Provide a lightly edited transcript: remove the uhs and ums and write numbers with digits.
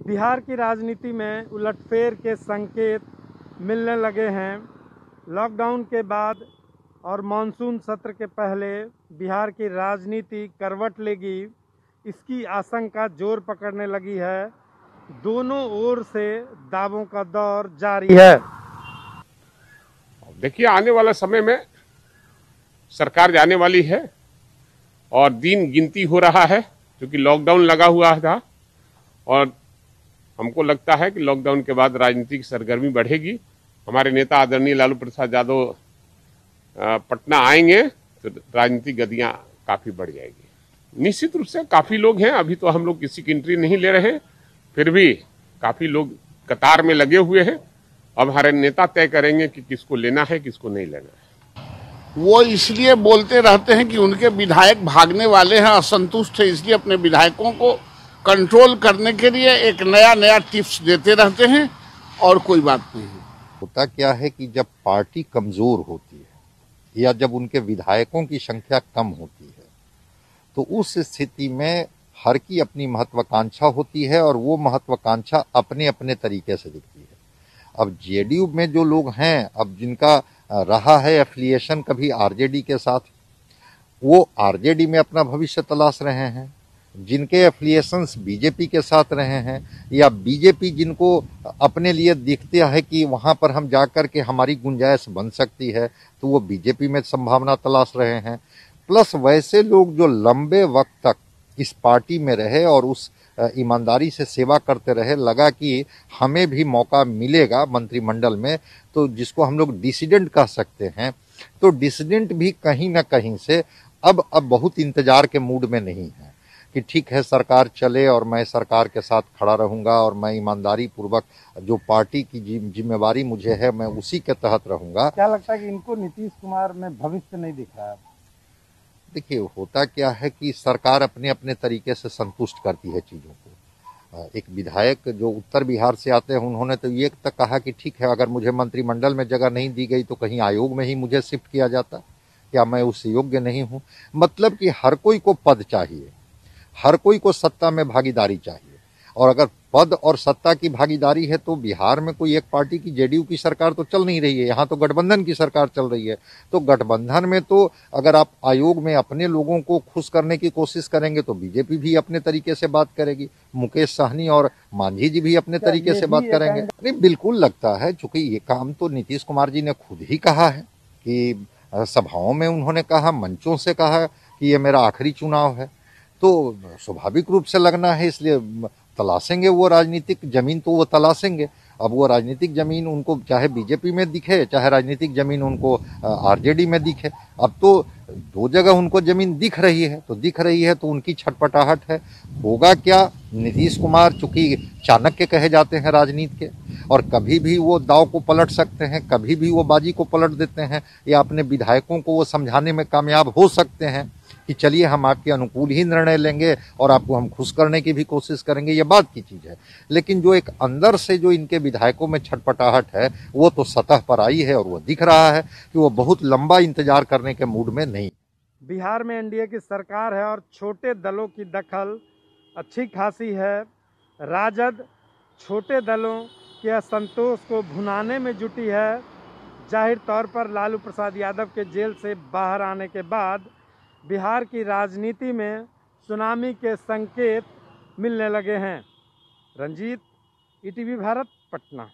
बिहार की राजनीति में उलटफेर के संकेत मिलने लगे हैं। लॉकडाउन के बाद और मानसून सत्र के पहले बिहार की राजनीति करवट लेगी, इसकी आशंका जोर पकड़ने लगी है। दोनों ओर से दावों का दौर जारी है। देखिए, आने वाला समय में सरकार जाने वाली है और दिन गिनती हो रहा है, क्योंकि लॉकडाउन लगा हुआ था और हमको लगता है कि लॉकडाउन के बाद राजनीतिक सरगर्मी बढ़ेगी। हमारे नेता आदरणीय लालू प्रसाद यादव पटना आएंगे तो राजनीतिक गतियां काफी बढ़ जाएगी। निश्चित रूप से काफी लोग हैं, अभी तो हम लोग किसी की एंट्री नहीं ले रहे, फिर भी काफी लोग कतार में लगे हुए हैं। अब हमारे नेता तय करेंगे कि किसको लेना है, किसको नहीं लेना है। वो इसलिए बोलते रहते हैं कि उनके विधायक भागने वाले हैं, असंतुष्ट है, इसलिए अपने विधायकों को कंट्रोल करने के लिए एक नया टिप्स देते रहते हैं और कोई बात नहीं है। होता क्या है कि जब पार्टी कमजोर होती है या जब उनके विधायकों की संख्या कम होती है तो उस स्थिति में हर की अपनी महत्वाकांक्षा होती है और वो महत्वाकांक्षा अपने अपने तरीके से दिखती है। अब जेडीयू में जो लोग हैं, अब जिनका रहा है एफिलिएशन कभी आरजेडी के साथ, वो आरजेडी में अपना भविष्य तलाश रहे हैं। जिनके एफिलिएशंस बीजेपी के साथ रहे हैं या बीजेपी जिनको अपने लिए दिखते है कि वहां पर हम जाकर के हमारी गुंजाइश बन सकती है, तो वो बीजेपी में संभावना तलाश रहे हैं। प्लस वैसे लोग जो लंबे वक्त तक इस पार्टी में रहे और उस ईमानदारी से सेवा करते रहे, लगा कि हमें भी मौका मिलेगा मंत्रिमंडल में, तो जिसको हम लोग डिसिडेंट कह सकते हैं, तो डिसिडेंट भी कहीं ना कहीं से अब बहुत इंतजार के मूड में नहीं है कि ठीक है सरकार चले और मैं सरकार के साथ खड़ा रहूंगा और मैं ईमानदारी पूर्वक जो पार्टी की जिम्मेवारी मुझे है मैं उसी के तहत रहूंगा। क्या लगता है कि इनको नीतीश कुमार में भविष्य नहीं दिख रहा है? देखिए, होता क्या है कि सरकार अपने अपने तरीके से संतुष्ट करती है चीजों को। एक विधायक जो उत्तर बिहार से आते हैं, उन्होंने तो ये तक कहा कि ठीक है, अगर मुझे मंत्रिमंडल में जगह नहीं दी गई तो कहीं आयोग में ही मुझे शिफ्ट किया जाता, क्या मैं उस योग्य नहीं हूं? मतलब कि हर कोई को पद चाहिए, हर कोई को सत्ता में भागीदारी चाहिए, और अगर पद और सत्ता की भागीदारी है तो बिहार में कोई एक पार्टी की जेडीयू की सरकार तो चल नहीं रही है, यहाँ तो गठबंधन की सरकार चल रही है। तो गठबंधन में तो अगर आप आयोग में अपने लोगों को खुश करने की कोशिश करेंगे तो बीजेपी भी अपने तरीके से बात करेगी, मुकेश सहनी और मांझी जी भी अपने तरीके से बात करेंगे। नहीं, बिल्कुल लगता है, चूंकि ये काम तो नीतीश कुमार जी ने खुद ही कहा है कि सभाओं में उन्होंने कहा, मंचों से कहा कि ये मेरा आखिरी चुनाव है, तो स्वाभाविक रूप से लगना है, इसलिए तलाशेंगे वो राजनीतिक जमीन, तो वो तलाशेंगे। अब वो राजनीतिक जमीन उनको चाहे बीजेपी में दिखे, चाहे राजनीतिक जमीन उनको आरजेडी में दिखे, अब तो दो जगह उनको जमीन दिख रही है, तो दिख रही है तो उनकी छटपटाहट है। होगा क्या, नीतीश कुमार चूंकि चाणक्य कहे जाते हैं राजनीति के, और कभी भी वो दाव को पलट सकते हैं, कभी भी वो बाजी को पलट देते हैं, या अपने विधायकों को वो समझाने में कामयाब हो सकते हैं कि चलिए हम आपके अनुकूल ही निर्णय लेंगे और आपको हम खुश करने की भी कोशिश करेंगे, ये बात की चीज है। लेकिन जो एक अंदर से जो इनके विधायकों में छटपटाहट है, वो तो सतह पर आई है और वो दिख रहा है कि वो बहुत लंबा इंतजार करने के मूड में नहीं। बिहार में एनडीए की सरकार है और छोटे दलों की दखल अच्छी खासी है। राजद छोटे दलों के असंतोष को भुनाने में जुटी है। जाहिर तौर पर लालू प्रसाद यादव के जेल से बाहर आने के बाद बिहार की राजनीति में सुनामी के संकेत मिलने लगे हैं। रंजीत, ईटीवी भारत, पटना।